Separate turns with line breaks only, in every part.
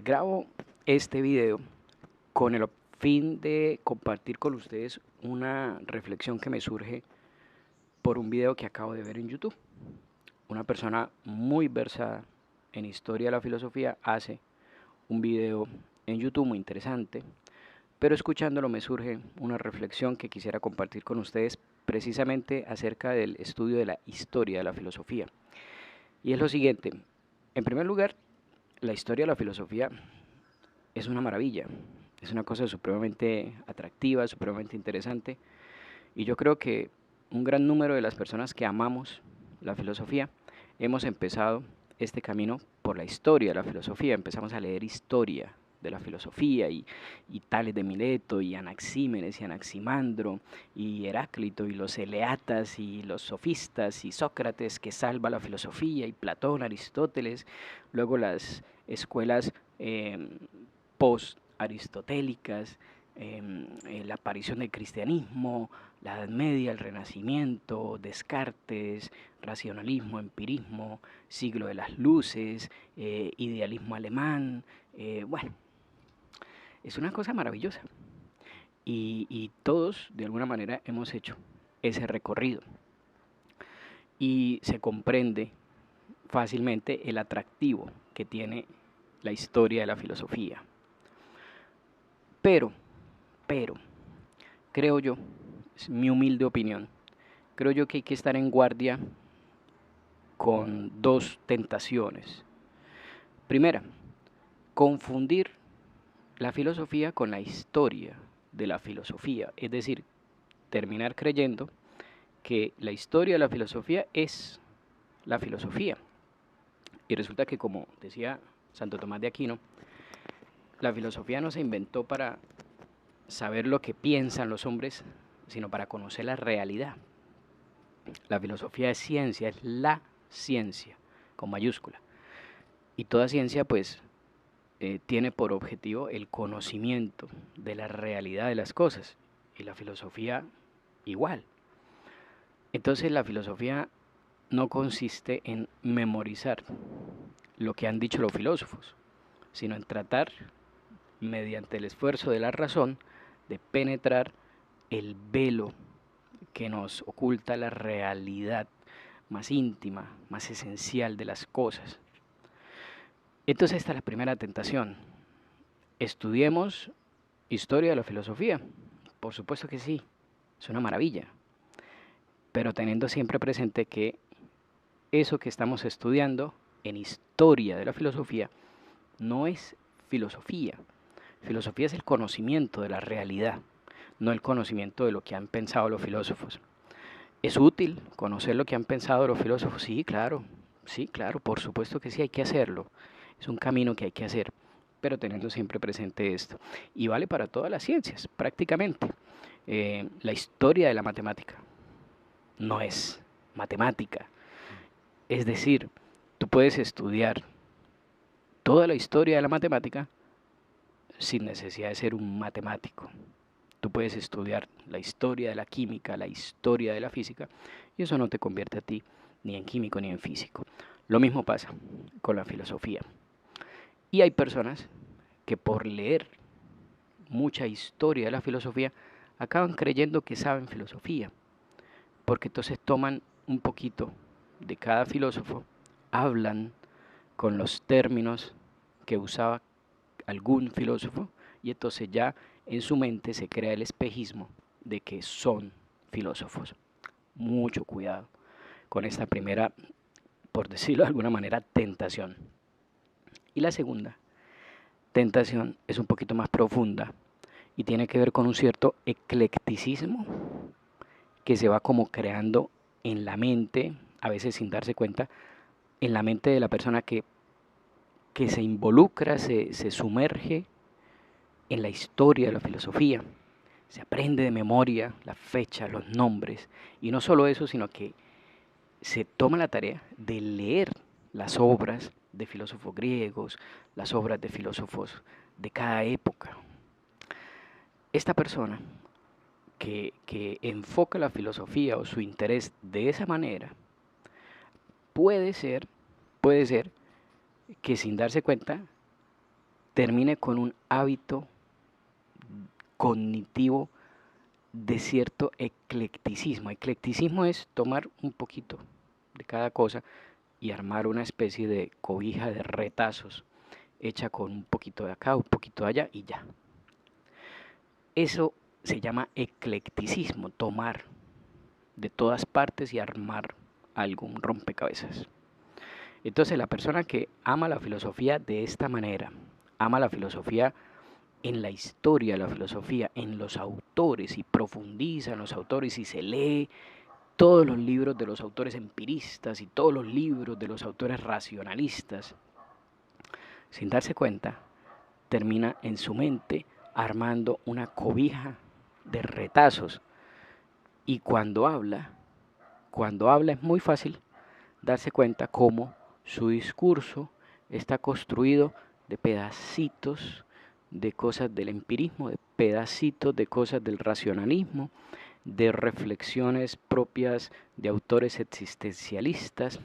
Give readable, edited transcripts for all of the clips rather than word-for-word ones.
ver, grabo este video con el fin de compartir con ustedes una reflexión que me surge por un video que acabo de ver en YouTube. Una persona muy versada en historia de la filosofía hace un video en YouTube muy interesante, pero escuchándolo me surge una reflexión que quisiera compartir con ustedes precisamente acerca del estudio de la historia de la filosofía. Y es lo siguiente: en primer lugar, la historia de la filosofía es una maravilla, es una cosa supremamente atractiva, supremamente interesante, y yo creo que un gran número de las personas que amamos la filosofía hemos empezado este camino por la historia de la filosofía. Empezamos a leer historia de la filosofía y Tales de Mileto y Anaxímenes y Anaximandro y Heráclito y los eleatas y los sofistas y Sócrates que salva la filosofía y Platón, Aristóteles, luego las escuelas post-aristotélicas, la aparición del cristianismo, la Edad Media, el Renacimiento, Descartes, racionalismo, empirismo, siglo de las luces, idealismo alemán. Bueno, es una cosa maravillosa y todos de alguna manera hemos hecho ese recorrido y se comprende fácilmente el atractivo que tiene la historia de la filosofía. Pero, creo yo, es mi humilde opinión, creo yo que hay que estar en guardia con dos tentaciones. Primera, confundir la filosofía con la historia de la filosofía, es decir, terminar creyendo que la historia de la filosofía es la filosofía. Y resulta que, como decía Santo Tomás de Aquino, la filosofía no se inventó para saber lo que piensan los hombres, sino para conocer la realidad. La filosofía es ciencia, es la ciencia, con mayúscula. Y toda ciencia, pues, tiene por objetivo el conocimiento de la realidad de las cosas. Y la filosofía igual. Entonces la filosofía no consiste en memorizar lo que han dicho los filósofos, sino en tratar, mediante el esfuerzo de la razón, de penetrar el velo que nos oculta la realidad más íntima, más esencial de las cosas. Entonces esta es la primera tentación. Estudiemos historia de la filosofía. Por supuesto que sí, es una maravilla, pero teniendo siempre presente que eso que estamos estudiando en historia de la filosofía no es filosofía. Filosofía es el conocimiento de la realidad, no el conocimiento de lo que han pensado los filósofos. ¿Es útil conocer lo que han pensado los filósofos? Sí, claro, por supuesto que sí, hay que hacerlo. Es un camino que hay que hacer, pero teniendo siempre presente esto. Y vale para todas las ciencias, prácticamente. La historia de la matemática no es matemática. Es decir, tú puedes estudiar toda la historia de la matemática sin necesidad de ser un matemático. Tú puedes estudiar la historia de la química, la historia de la física, y eso no te convierte a ti ni en químico ni en físico. Lo mismo pasa con la filosofía. Y hay personas que por leer mucha historia de la filosofía acaban creyendo que saben filosofía, porque entonces toman un poquito de cada filósofo, hablan con los términos que usaba algún filósofo y entonces ya en su mente se crea el espejismo de que son filósofos. Mucho cuidado con esta primera, por decirlo de alguna manera, tentación. Y la segunda tentación es un poquito más profunda y tiene que ver con un cierto eclecticismo que se va como creando en la mente, a veces sin darse cuenta, en la mente de la persona que se involucra, se sumerge en la historia de la filosofía. Se aprende de memoria las fechas, los nombres, y no solo eso, sino que se toma la tarea de leer las obras de filósofos griegos, las obras de filósofos de cada época. Esta persona que enfoca la filosofía o su interés de esa manera, puede ser que sin darse cuenta termine con un hábito cognitivo de cierto eclecticismo. Eclecticismo es tomar un poquito de cada cosa y armar una especie de cobija de retazos hecha con un poquito de acá, un poquito de allá y ya. Eso se llama eclecticismo, tomar de todas partes y armar algún rompecabezas. Entonces la persona que ama la filosofía de esta manera, ama la filosofía en la historia de la filosofía, en los autores, y profundiza en los autores y se lee todos los libros de los autores empiristas y todos los libros de los autores racionalistas, sin darse cuenta, termina en su mente armando una cobija de retazos. Y cuando habla es muy fácil darse cuenta cómo su discurso está construido de pedacitos de cosas del empirismo, de pedacitos de cosas del racionalismo, de reflexiones propias de autores existencialistas,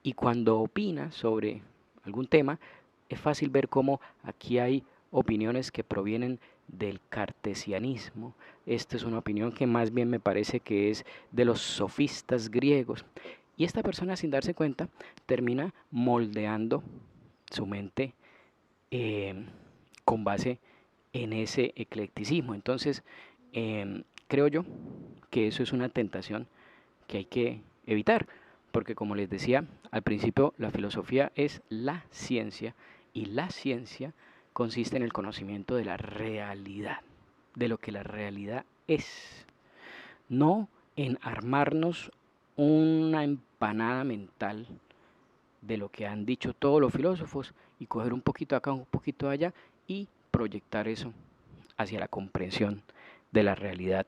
y cuando opina sobre algún tema es fácil ver cómo aquí hay opiniones que provienen del cartesianismo. Esta es una opinión que más bien me parece que es de los sofistas griegos. Y esta persona, sin darse cuenta, termina moldeando su mente con base en ese eclecticismo. Entonces, creo yo que eso es una tentación que hay que evitar, porque como les decía al principio, la filosofía es la ciencia, y la ciencia consiste en el conocimiento de la realidad, de lo que la realidad es, no en armarnos una empanada mental de lo que han dicho todos los filósofos y coger un poquito acá, un poquito allá y proyectar eso hacia la comprensión de la realidad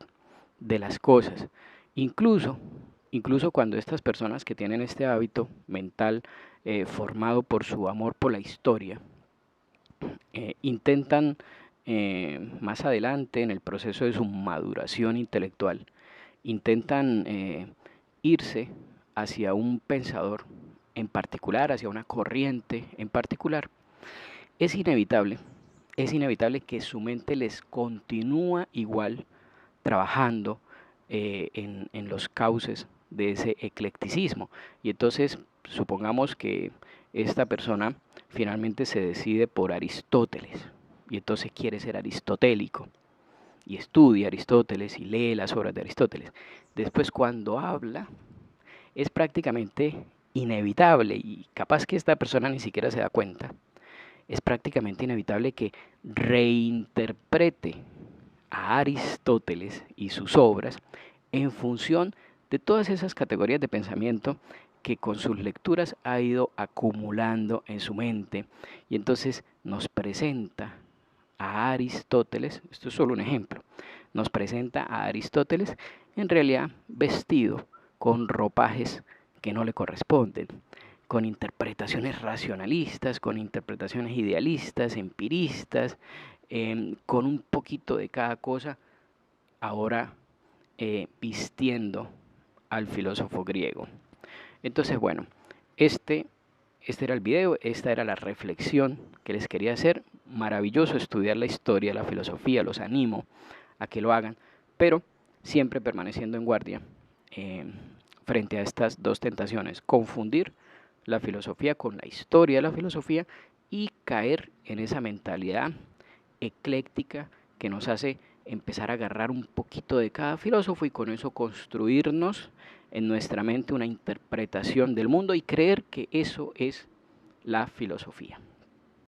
de las cosas. Incluso cuando estas personas que tienen este hábito mental formado por su amor por la historia, intentan más adelante en el proceso de su maduración intelectual, intentan irse hacia un pensador en particular, hacia una corriente en particular, es inevitable que su mente les continúa igual trabajando en los cauces de ese eclecticismo. Y entonces supongamos que esta persona finalmente se decide por Aristóteles y entonces quiere ser aristotélico y estudia Aristóteles y lee las obras de Aristóteles. Después, cuando habla, es prácticamente inevitable, y capaz que esta persona ni siquiera se da cuenta, es prácticamente inevitable que reinterprete a Aristóteles y sus obras en función de todas esas categorías de pensamiento que con sus lecturas ha ido acumulando en su mente, y entonces nos presenta a Aristóteles, esto es solo un ejemplo, nos presenta a Aristóteles en realidad vestido con ropajes que no le corresponden, con interpretaciones racionalistas, con interpretaciones idealistas, empiristas, con un poquito de cada cosa, ahora vistiendo al filósofo griego. Entonces, bueno, este era el video, esta era la reflexión que les quería hacer. Maravilloso estudiar la historia, la filosofía, los animo a que lo hagan, pero siempre permaneciendo en guardia frente a estas dos tentaciones: confundir la filosofía con la historia de la filosofía y caer en esa mentalidad ecléctica que nos hace empezar a agarrar un poquito de cada filósofo y con eso construirnos en nuestra mente una interpretación del mundo y creer que eso es la filosofía.